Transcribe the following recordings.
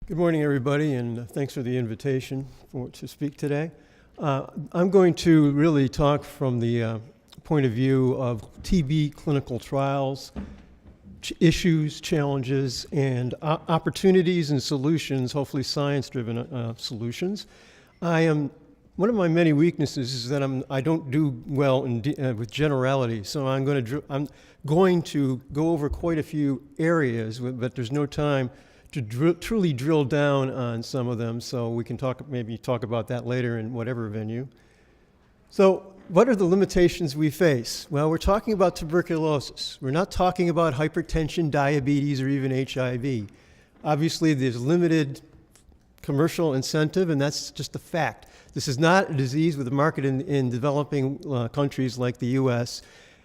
Good morning, everybody, and thanks for the invitation to speak today. I'm going to really talk from the point of view of TB clinical trials, issues, challenges, and opportunities and solutions, hopefully science-driven solutions. One of my many weaknesses is that I don't do well with generality, so I'm going to go over quite a few areas, but there's no time to truly drill down on some of them, so we can maybe talk about that later in whatever venue. So what are the limitations we face? Well, we're talking about tuberculosis. We're not talking about hypertension, diabetes, or even HIV. Obviously, there's limited commercial incentive, and that's just a fact. This is not a disease with a market in developing countries like the US,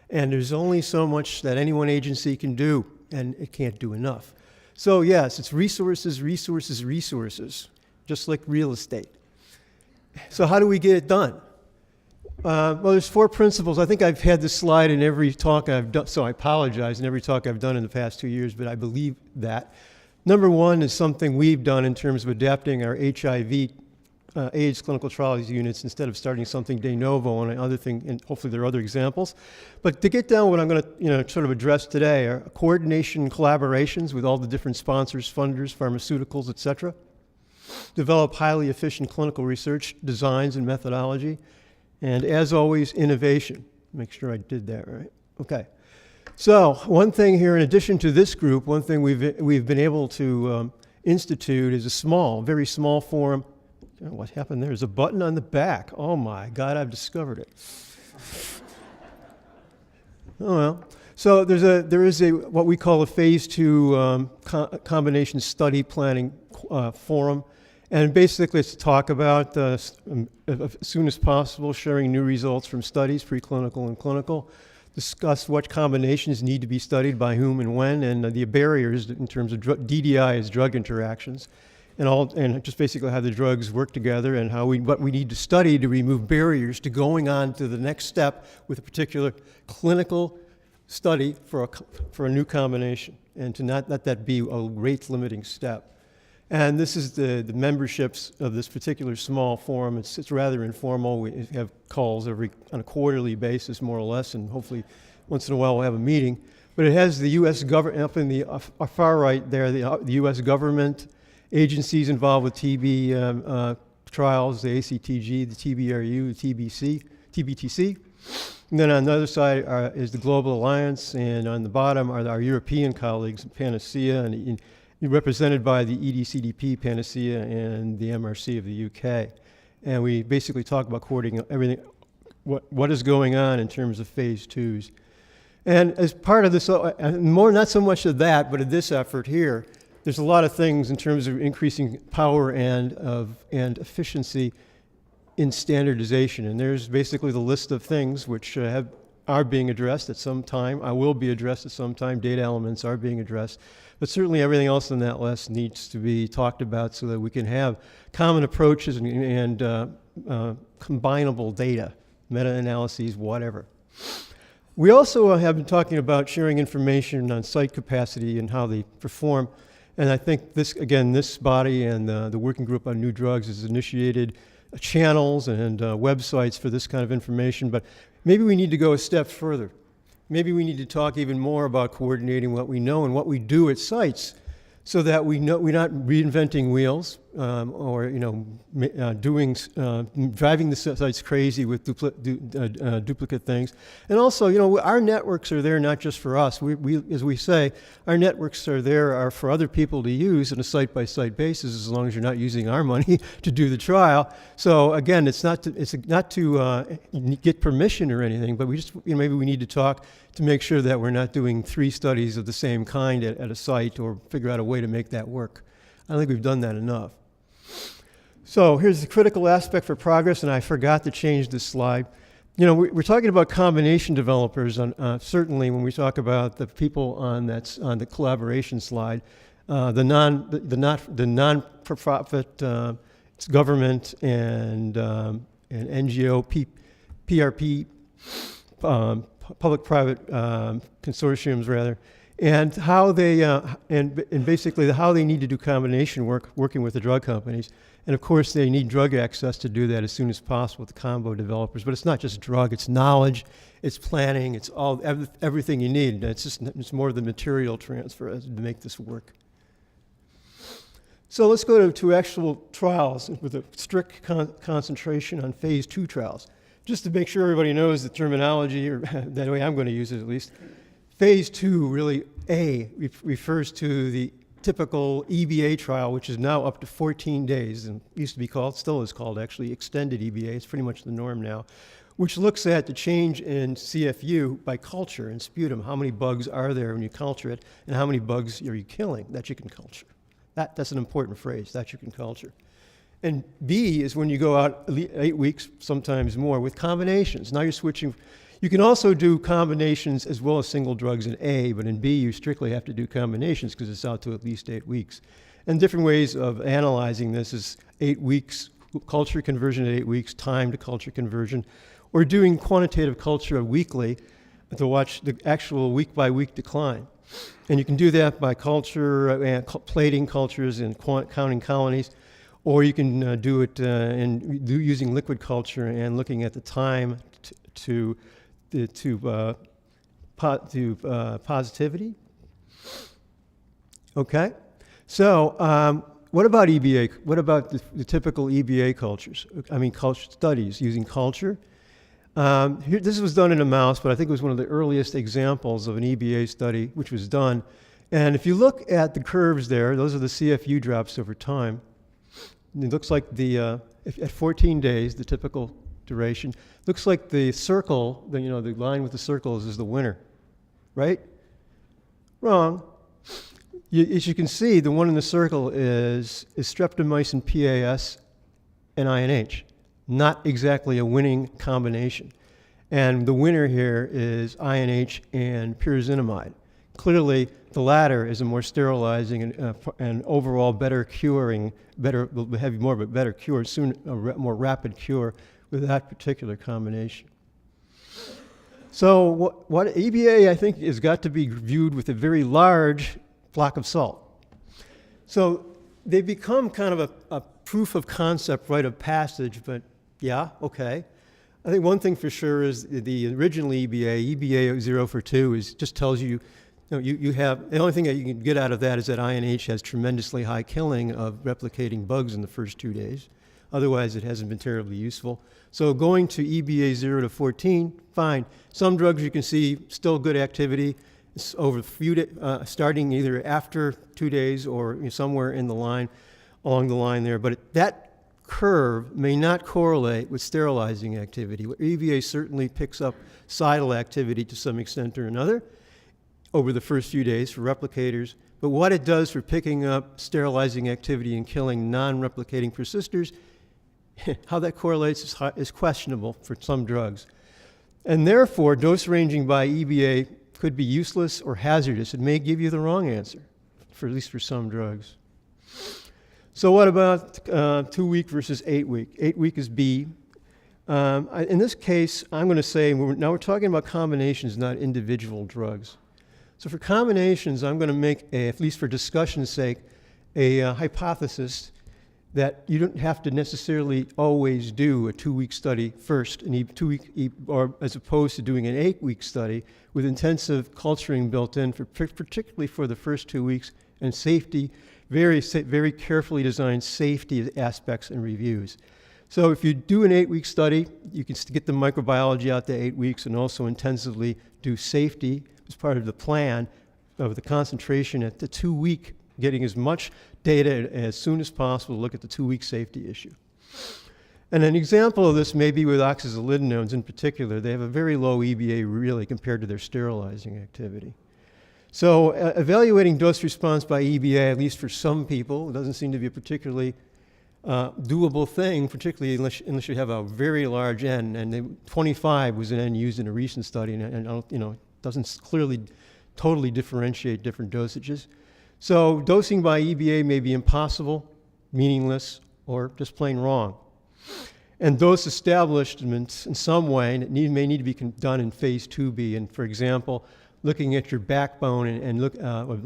and there's only so much that any one agency can do, and it can't do enough. So yes, it's resources, resources, resources, just like real estate. So how do we get it done? Well, there's 4 principles. I think I've had this slide in every talk I've done, so I apologize, in every talk I've done in the past 2 years, but I believe that. Number 1 is something we've done in terms of adapting our HIV AIDS clinical trials units instead of starting something de novo and other thing, and hopefully there are other examples. But to get down what I'm going to sort of address today are coordination and collaborations with all the different sponsors, funders, pharmaceuticals, et cetera. Develop highly efficient clinical research designs and methodology. And as always, innovation. Make sure I did that right. Okay. So one thing here, in addition to this group, one thing we've been able to institute is a small, very small forum. What happened there? There's a button on the back. Oh my God, I've discovered it. Oh well. So there is a what we call a phase 2 combination study planning forum, and basically it's to talk about as soon as possible sharing new results from studies, preclinical and clinical, discuss what combinations need to be studied by whom and when, and the barriers in terms of DDI as drug interactions. And just basically how the drugs work together and what we need to study to remove barriers to going on to the next step with a particular clinical study for a new combination, and to not let that be a rate-limiting step. And this is the memberships of this particular small forum. It's rather informal. We have calls on a quarterly basis, more or less, and hopefully once in a while we'll have a meeting. But it has the U.S. government, up in the far right there, the U.S. government, agencies involved with TB trials, the ACTG, the TBRU, the TBTC. And then on the other side is the Global Alliance, and on the bottom are our European colleagues, Panacea, and represented by the EDCDP, Panacea, and the MRC of the UK. And we basically talk about coordinating everything, what is going on in terms of phase 2s. And as part of this, not so much of that, but of this effort here, there's a lot of things in terms of increasing power and efficiency in standardization. And there's basically the list of things which are being addressed at some time. I will be addressed at some time. Data elements are being addressed. But certainly everything else on that list needs to be talked about so that we can have common approaches and combinable data, meta-analyses, whatever. We also have been talking about sharing information on site capacity and how they perform. And I think this body and the Working Group on New Drugs has initiated channels and websites for this kind of information, but maybe we need to go a step further. Maybe we need to talk even more about coordinating what we know and what we do at sites so that we're not reinventing wheels or driving the sites crazy with duplicate things. And also, our networks are there not just for us. As we say, our networks are there for other people to use on a site-by-site basis, as long as you're not using our money to do the trial. So again, it's not to get permission or anything, but we just maybe we need to talk to make sure that we're not doing 3 studies of the same kind at a site, or figure out a way to make that work. I think we've done that enough. So here's the critical aspect for progress, and I forgot to change this slide. We're talking about combination developers. Certainly, when we talk about the people on the collaboration slide, the non-profit government and NGO, PRP, public-private consortiums rather, and how they and basically how they need to do combination work working with the drug companies. And of course, they need drug access to do that as soon as possible with the combo developers. But it's not just drug; it's knowledge, it's planning, it's everything you need. It's more of the material transfer to make this work. So let's go to actual trials with a strict concentration on phase 2 trials. Just to make sure everybody knows the terminology, or that way I'm going to use it at least. Phase 2, really, A, refers to the typical EBA trial, which is now up to 14 days, and used to be called, still is called actually, extended EBA. It's pretty much the norm now, which looks at the change in CFU by culture and sputum. How many bugs are there when you culture it, and how many bugs are you killing that you can culture? That's an important phrase, that you can culture. And B is when you go out 8 weeks, sometimes more, with combinations. Now you're switching. You can also do combinations as well as single drugs in A, but in B you strictly have to do combinations because it's out to at least 8 weeks. And different ways of analyzing this is 8 weeks, culture conversion at 8 weeks, time to culture conversion, or doing quantitative culture weekly to watch the actual week-by-week decline. And you can do that by culture, plating cultures and counting colonies, or you can do it using liquid culture and looking at the time to positivity. Okay, so what about EBA? What about the typical EBA cultures? I mean, culture studies using culture. This was done in a mouse, but I think it was one of the earliest examples of an EBA study which was done. And if you look at the curves there, those are the CFU drops over time. And it looks like at 14 days, the typical duration, looks like the circle, the line with the circles is the winner, right? Wrong. As you can see, the one in the circle is streptomycin PAS and INH. Not exactly a winning combination. And the winner here is INH and pyrazinamide. Clearly, the latter is a more sterilizing and overall better curing, will have more of a better cure, more rapid cure with that particular combination. So what EBA, I think, has got to be viewed with a very large block of salt. So they become kind of a proof of concept, rite of passage, but yeah, okay. I think one thing for sure is the original EBA 0 for 2 just tells you, you have, the only thing that you can get out of that is that INH has tremendously high killing of replicating bugs in the first 2 days. Otherwise, it hasn't been terribly useful. So going to EBA 0 to 14, fine. Some drugs you can see still good activity. It's over a few days, starting either after 2 days or somewhere in the line, along the line there. But that curve may not correlate with sterilizing activity. EBA certainly picks up cidal activity to some extent or another over the first few days for replicators, but what it does for picking up sterilizing activity and killing non-replicating persisters, how that correlates is questionable for some drugs. And therefore, dose ranging by EBA could be useless or hazardous. It may give you the wrong answer, at least for some drugs. So what about 2 week versus 8 week? 8 week is B. In this case, I'm going to say, now we're talking about combinations, not individual drugs. So for combinations, I'm going to make, at least for discussion's sake, a hypothesis that you don't have to necessarily always do a 2 week study first, or as opposed to doing an 8 week study with intensive culturing built in, particularly for the first 2 weeks, and safety, very carefully designed safety aspects and reviews. So if you do an 8 week study, you can get the microbiology out to 8 weeks and also intensively do safety as part of the plan of the concentration at the 2 week, getting as much data as soon as possible to look at the 2 week safety issue. And an example of this may be with oxazolidinones in particular. They have a very low EBA really compared to their sterilizing activity. So evaluating dose response by EBA, at least for some people, doesn't seem to be a particularly doable thing, particularly unless you have a very large N. And 25 was an N used in a recent study, and doesn't clearly totally differentiate different dosages. So dosing by EBA may be impossible, meaningless, or just plain wrong. And dose establishments in some way may need to be done in phase 2B. And for example, looking at your backbone and look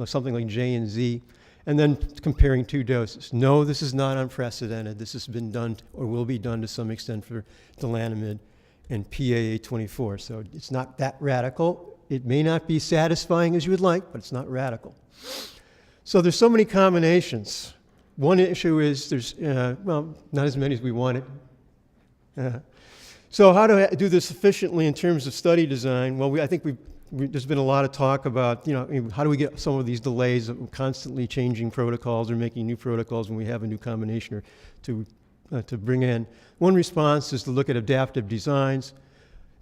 something like J and Z, and then comparing 2 doses. No, this is not unprecedented. This has been done or will be done to some extent for dolanamide and PAA24. So it's not that radical. It may not be satisfying as you would like, but it's not radical. So there's so many combinations. One issue is there's, well, not as many as we wanted. So how to do this efficiently in terms of study design? Well, I think there's been a lot of talk about, how do we get some of these delays of constantly changing protocols or making new protocols when we have a new combination or to bring in. One response is to look at adaptive designs,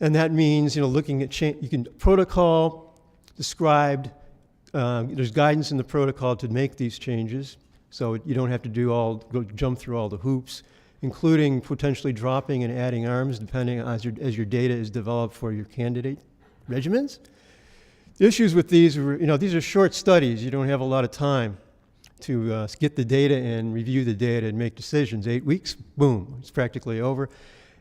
and that means, looking at you can protocol described. There's guidance in the protocol to make these changes, so you don't have to jump through all the hoops, including potentially dropping and adding arms depending on as your data is developed for your candidate regimens. The issues with these are, these are short studies. You don't have a lot of time to get the data and review the data and make decisions. 8 weeks, boom, it's practically over.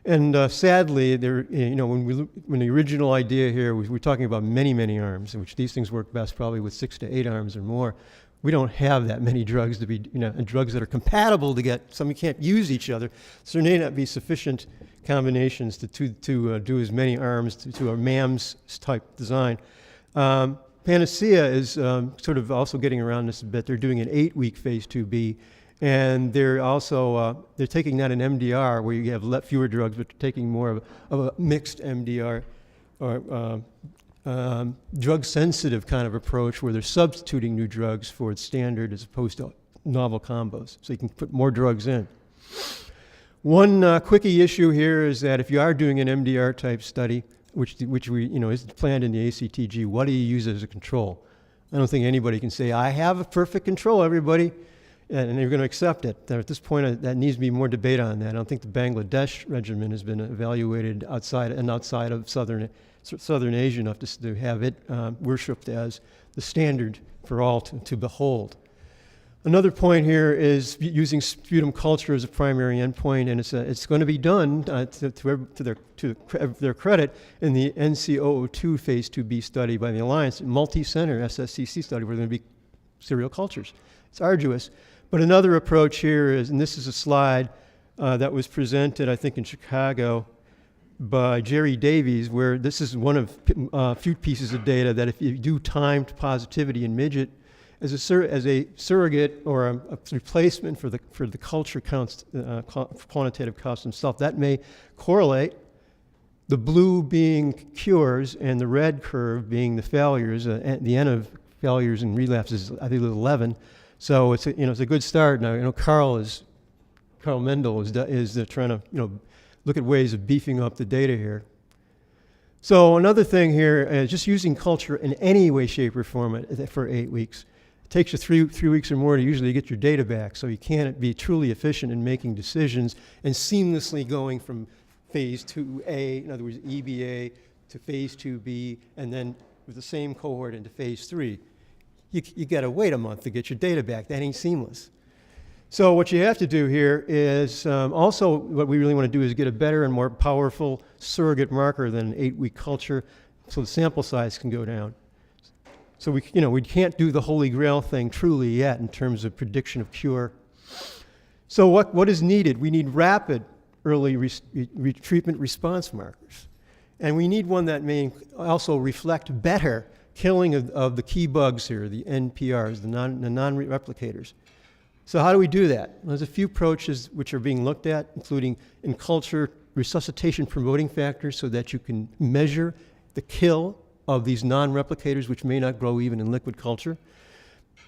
And sadly, when the original idea here was we're talking about many, many arms, in which these things work best probably with 6 to 8 arms or more. We don't have that many drugs to be, and drugs that are compatible to get, some you can't use each other. So there may not be sufficient combinations to do as many arms to a MAMS type design. Panacea is sort of also getting around this a bit. They're doing an 8-week phase 2B, and they're also they're taking not an MDR where you have fewer drugs, but taking more of a mixed MDR or drug-sensitive kind of approach where they're substituting new drugs for its standard as opposed to novel combos, so you can put more drugs in. One quickie issue here is that if you are doing an MDR type study, which we is planned in the ACTG, what do you use as a control? I don't think anybody can say I have a perfect control, everybody, and they're going to accept it. At this point, that needs to be more debate on that. I don't think the Bangladesh regimen has been evaluated outside of Southern Asia enough to have it worshipped as the standard for all to behold. Another point here is using sputum culture as a primary endpoint, and it's going to be done to their credit in the NC002 phase 2B study by the Alliance, multi-center SSCC study where there are going to be serial cultures. It's arduous, but another approach here is, and this is a slide that was presented, I think, in Chicago by Jerry Davies, where this is one of a few pieces of data that if you do timed positivity in midget as a surrogate or a replacement for the culture counts, quantitative counts themselves, that may correlate. The blue being cures and the red curve being the failures. The N of failures and relapses, I think, is 11. So it's a good start. Now Carl Mendel is trying to look at ways of beefing up the data here. So another thing here is just using culture in any way, shape, or form for 8 weeks. It takes you three weeks or more to usually get your data back, so you can't be truly efficient in making decisions and seamlessly going from phase 2A, in other words, EBA, to phase 2B, and then with the same cohort into phase 3. You got to wait a month to get your data back. That ain't seamless. So what you have to do here is also what we really want to do is get a better and more powerful surrogate marker than an 8-week culture, so the sample size can go down. So we can't do the holy grail thing truly yet in terms of prediction of cure. So what is needed? We need rapid early treatment response markers, and we need one that may also reflect better killing of the key bugs here, the NPRs, the non-replicators. So how do we do that? Well, there's a few approaches which are being looked at, including in culture resuscitation promoting factors so that you can measure the kill of these non-replicators which may not grow even in liquid culture.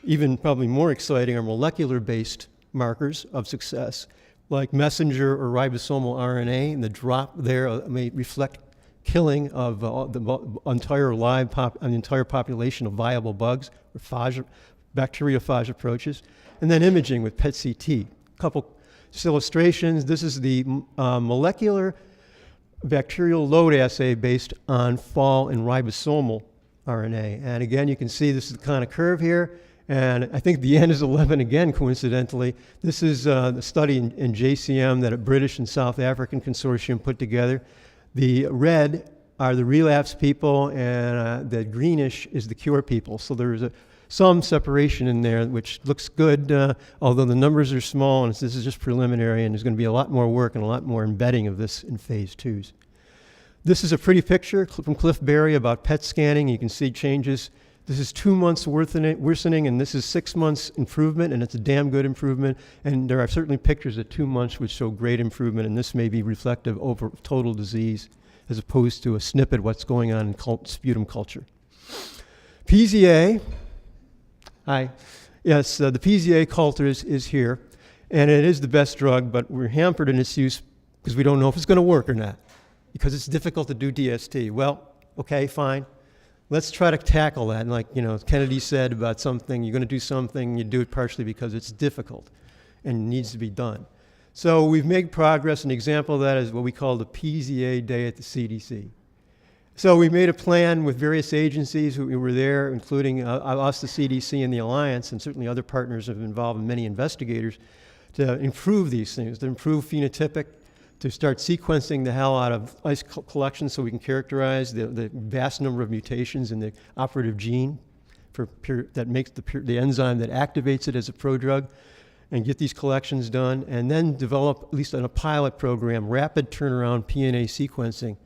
Even probably more exciting are molecular-based markers of success, like messenger or ribosomal RNA, and the drop there may reflect killing of the entire population of viable bugs, or bacteriophage approaches, and then imaging with PET-CT. A couple just illustrations. This is the molecular bacterial load assay based on fall and ribosomal RNA. And again, you can see this is the kind of curve here. And I think the N is 11 again, coincidentally. This is the study in JCM that a British and South African consortium put together. The red are the relapse people, and the greenish is the cure people. So there's some separation in there, which looks good, although the numbers are small, and this is just preliminary, and there's going to be a lot more work and a lot more embedding of this in phase 2s. This is a pretty picture from Cliff Berry about PET scanning. You can see changes. This is 2 months worsening, and this is 6 months improvement, and it's a damn good improvement. And there are certainly pictures at 2 months which show great improvement, and this may be reflective over total disease as opposed to a snippet of what's going on in sputum culture. PZA, hi. Yes, the PZA culture is here, and it is the best drug, but we're hampered in its use because we don't know if it's going to work or not, because it's difficult to do DST. Well, okay, fine. Let's try to tackle that. And like, Kennedy said about something, you're going to do something, you do it partially because it's difficult and needs to be done. So we've made progress. An example of that is what we call the PZA Day at the CDC. So we made a plan with various agencies who were there, including us, the CDC, and the Alliance, and certainly other partners have been involved, and many investigators, to improve these things, to improve phenotypic, to start sequencing the hell out of ice collections so we can characterize the vast number of mutations in the operative gene that makes the enzyme that activates it as a prodrug, and get these collections done, and then develop, at least on a pilot program, rapid turnaround PNA sequencing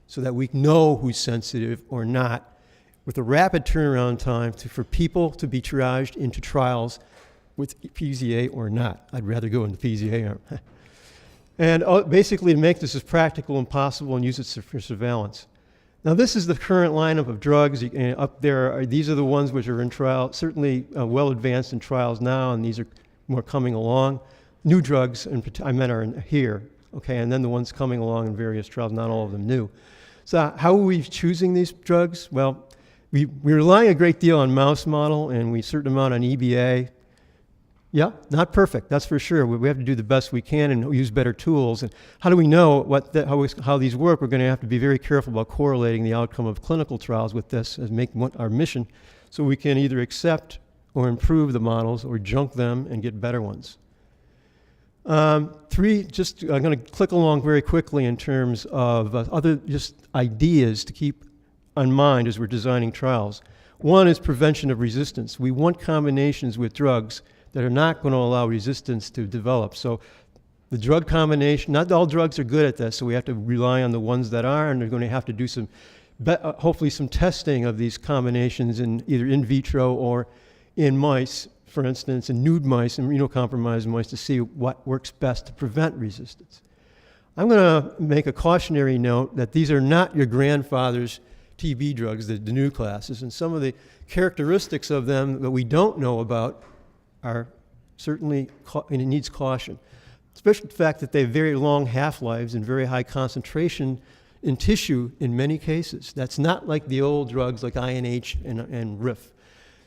so that we know who's sensitive or not, with a rapid turnaround time for people to be triaged into trials with PZA or not. I'd rather go in the PZA arm. And basically to make this as practical and possible and use it for surveillance. Now this is the current lineup of drugs. Up there, these are the ones which are in trial, certainly well advanced in trials now, and these are more coming along. New drugs, I meant, are here, okay, and then the ones coming along in various trials, not all of them new. So how are we choosing these drugs? Well, we rely a great deal on mouse model, and we certain amount on EBA. Yeah, not perfect, that's for sure. We have to do the best we can and use better tools. And how do we know how these work? We're going to have to be very careful about correlating the outcome of clinical trials with this as our mission, so we can either accept or improve the models or junk them and get better ones. I'm going to click along very quickly in terms of other just ideas to keep in mind as we're designing trials. One is prevention of resistance. We want combinations with drugs that are not going to allow resistance to develop. So the drug combination, not all drugs are good at this, so we have to rely on the ones that are, and they're going to have to do hopefully some testing of these combinations either in vitro or in mice, for instance, in nude mice, immunocompromised mice, to see what works best to prevent resistance. I'm going to make a cautionary note that these are not your grandfather's TB drugs, the new classes, and some of the characteristics of them that we don't know about are certainly, and it needs caution, especially the fact that they have very long half-lives and very high concentration in tissue in many cases. That's not like the old drugs like INH and RIF.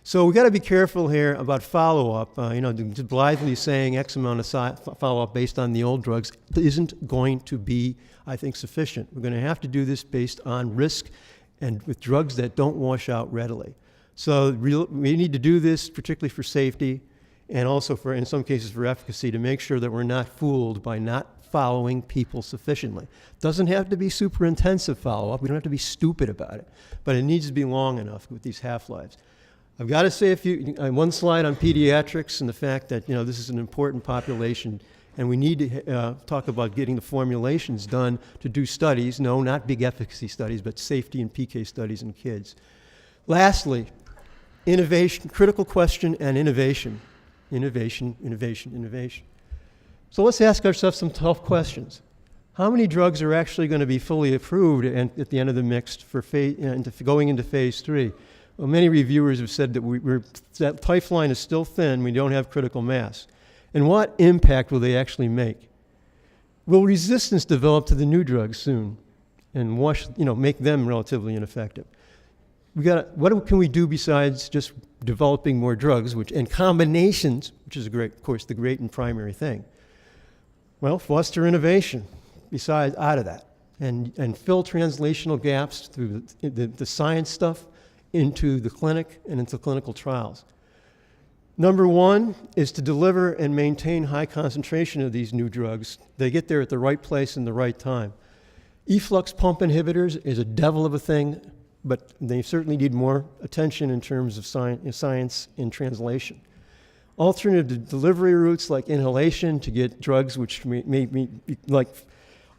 So we've got to be careful here about follow-up. Just blithely saying X amount of follow-up based on the old drugs isn't going to be, I think, sufficient. We're going to have to do this based on risk and with drugs that don't wash out readily. So we need to do this particularly for safety and also in some cases for efficacy, to make sure that we're not fooled by not following people sufficiently. Doesn't have to be super intensive follow-up. We don't have to be stupid about it, but it needs to be long enough with these half-lives. I've got to say one slide on pediatrics and the fact that this is an important population, and we need to talk about getting the formulations done to do studies. No, not big efficacy studies, but safety and PK studies in kids. Lastly, innovation, critical question, and innovation. Innovation, innovation, innovation. So let's ask ourselves some tough questions. How many drugs are actually going to be fully approved at the end of the mix for going into phase 3? Well, many reviewers have said that that pipeline is still thin. We don't have critical mass. And what impact will they actually make? Will resistance develop to the new drugs soon and make them relatively ineffective? What can we do besides just developing more drugs, and combinations, which is of course, the great and primary thing? Well, foster innovation besides out of that, and fill translational gaps through the science stuff into the clinic and into clinical trials. Number one is to deliver and maintain high concentration of these new drugs. They get there at the right place and the right time. Efflux pump inhibitors is a devil of a thing, but they certainly need more attention in terms of science and translation. Alternative delivery routes like inhalation to get drugs which may be like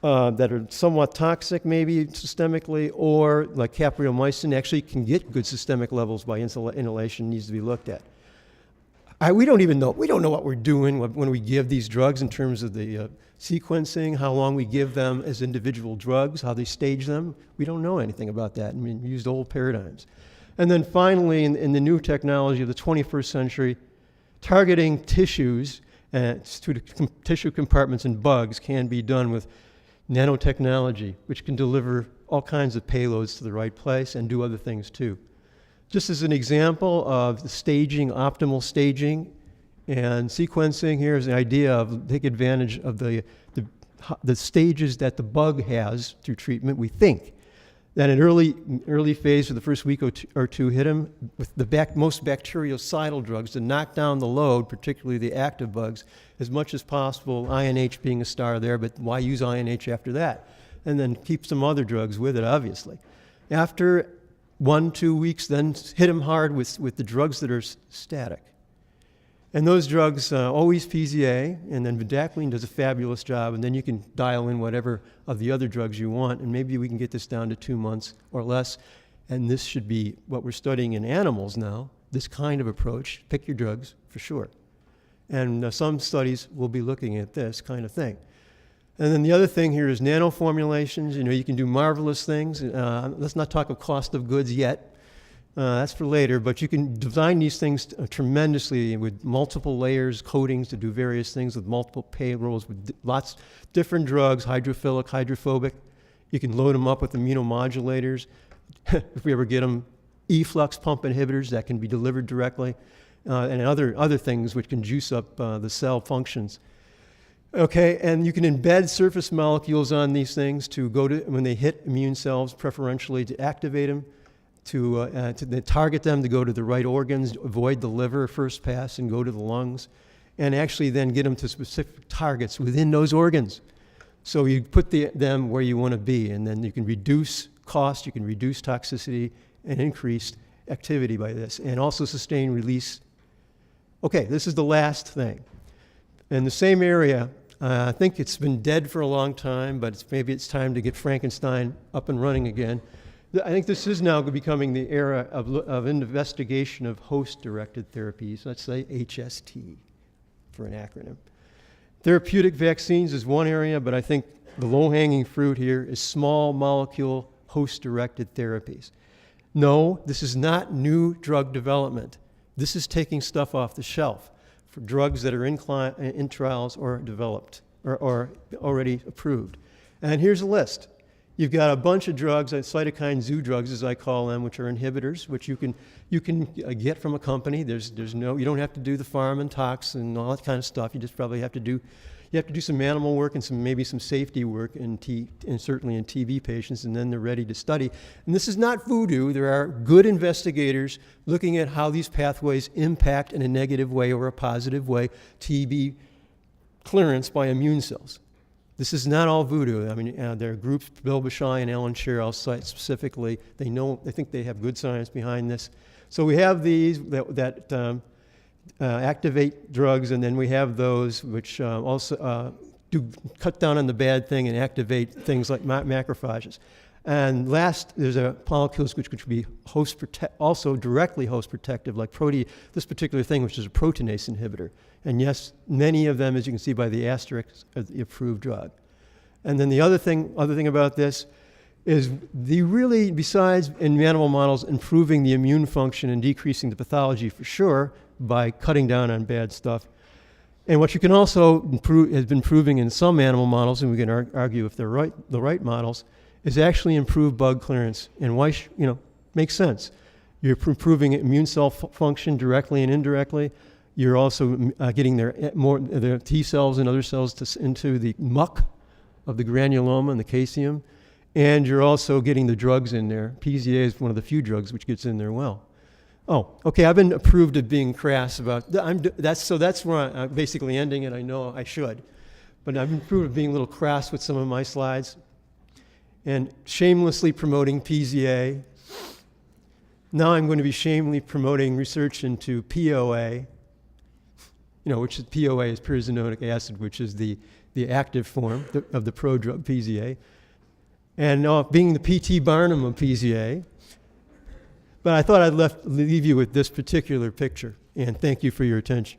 that are somewhat toxic maybe systemically, or like capreomycin actually can get good systemic levels by inhalation, needs to be looked at. We don't know what we're doing when we give these drugs in terms of the sequencing, how long we give them as individual drugs, how they stage them. We don't know anything about that. I mean, we used old paradigms. And then finally, in the new technology of the 21st century, targeting tissues to tissue compartments in bugs can be done with nanotechnology, which can deliver all kinds of payloads to the right place and do other things too. Just as an example of the staging, optimal staging and sequencing, here's an idea of take advantage of the stages that the bug has through treatment. We think that in early phase of the first week or two, hit them with the most bactericidal drugs to knock down the load, particularly the active bugs, as much as possible, INH being a star there, but why use INH after that? And then keep some other drugs with it, obviously. After 1-2 weeks, then hit them hard with the drugs that are static. And those drugs, always PZA, and then Vidacline does a fabulous job, and then you can dial in whatever of the other drugs you want, and maybe we can get this down to 2 months or less. And this should be what we're studying in animals now, this kind of approach. Pick your drugs, for sure. And some studies will be looking at this kind of thing. And then the other thing here is nano formulations. You know, you can do marvelous things. Let's not talk of cost of goods yet. That's for later, but you can design these things tremendously with multiple layers, coatings to do various things with multiple payrolls, with lots different drugs, hydrophilic, hydrophobic. You can load them up with immunomodulators. If we ever get them, efflux pump inhibitors that can be delivered directly, and other things which can juice up the cell functions. Okay, and you can embed surface molecules on these things to go to, when they hit immune cells, preferentially to activate them, to target them to go to the right organs, avoid the liver first pass and go to the lungs, and actually then get them to specific targets within those organs. So you put them where you want to be, and then you can reduce cost, you can reduce toxicity, and increase activity by this, and also sustain release. Okay, this is the last thing. In the same area, I think it's been dead for a long time, but maybe it's time to get Frankenstein up and running again. I think this is now becoming the era of investigation of host-directed therapies. Let's say HST for an acronym. Therapeutic vaccines is one area, but I think the low-hanging fruit here is small molecule host-directed therapies. No, this is not new drug development. This is taking stuff off the shelf for drugs that are in trials or developed or already approved. And here's a list. You've got a bunch of drugs, cytokine zoo drugs as I call them, which are inhibitors, which you can get from a company. You don't have to do the pharm and tox and all that kind of stuff. You just probably have to do some animal work and maybe some safety work and certainly in TB patients, and then they're ready to study. And this is not voodoo. There are good investigators looking at how these pathways impact in a negative way or a positive way TB clearance by immune cells. This is not all voodoo. I mean, there are groups, Bill Bashai and Alan Scher, I'll cite specifically. They think they have good science behind this. So we have these that activate drugs, and then we have those which also do cut down on the bad thing and activate things like macrophages. And last, there's molecules which could be also directly host protective, like this particular thing, which is a proteinase inhibitor. And yes, many of them, as you can see by the asterisk, are the approved drug. And then the other thing about this is besides in animal models, improving the immune function and decreasing the pathology for sure by cutting down on bad stuff. And what you can also improve, has been proving in some animal models, and we can argue if they're the right models, is actually improve bug clearance. And why, makes sense. You're improving immune cell function directly and indirectly. You're also getting their T cells and other cells into the muck of the granuloma and the caseum, and you're also getting the drugs in there. PZA is one of the few drugs which gets in there well. Oh, okay, I've been approved of being crass about that's where I'm basically ending it. I know I should, but I've been approved of being a little crass with some of my slides. and shamelessly promoting PZA. Now I'm going to be shamelessly promoting research into POA, which is POA is pyrazinoic acid, which is the active form of the prodrug PZA, and being the P.T. Barnum of PZA. But I thought I'd leave you with this particular picture, and thank you for your attention.